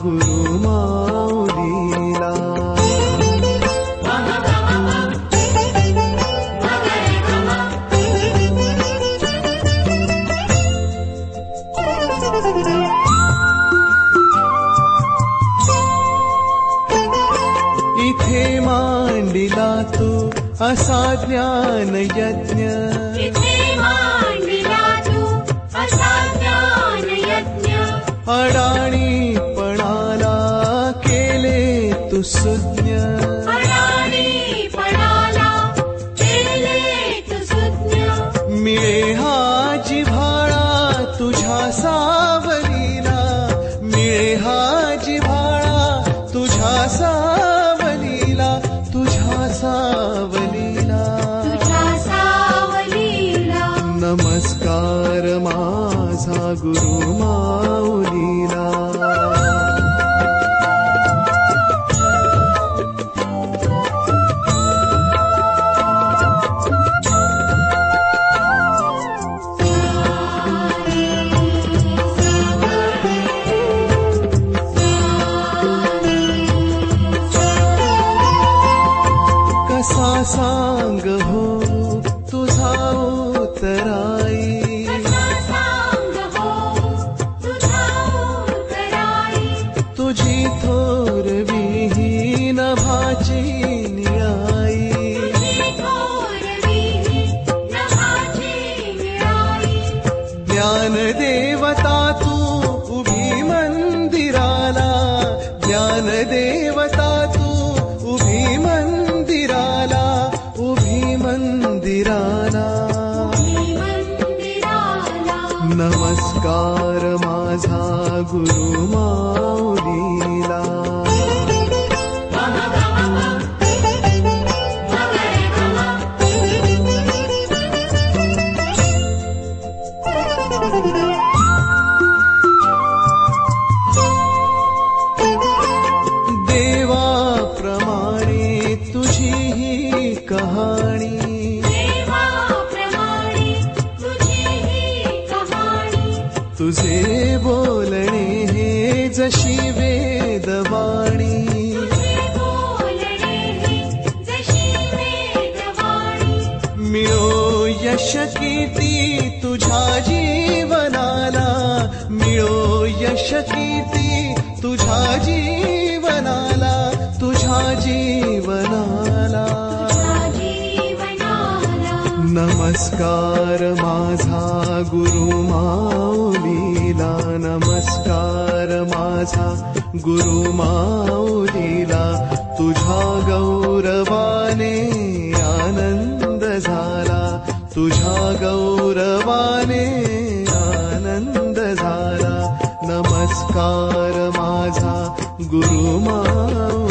गुरु माऊलीला. इथे मांडिला तू असा ज्ञान यज्ञ, अडाणीपणाला केले तू सुज्ञ, मिळे हा जिव्हाळा तुझ्या सावलीला, मिळे हा जिव्हाळा तुझ्या सावलीला, तुझ्या सावलीला. नमस्कार माझा गुरु माऊलीला. कसा सांग हो तुझा उतराई, तुझी थोरविहीन भाची न्याई, ज्ञान देवता तू उभी मंदिराला, ज्ञान देवता तू उभी मंदिराला, उभी मंदिराला. नमस्कार माझा गुरु माऊलीला. देवाप्रमाणे तुझी ही कहाणी, तुझे बोलणे हे जशी वेदवाणी, मिळो यश कीर्ती तुझ्या जीवनाला, मिळो यश कीर्ती तुझ्या जीवनाला, तुझ्या जीवनाला. नमस्कार माझा गुरु माऊलीला, नमस्कार माझा गुरु माऊलीला. तुझ्या गौरवाने आनंद झाला, तुझ्या गौरवाने आनंद झाला. नमस्कार माझा गुरु माऊलीला.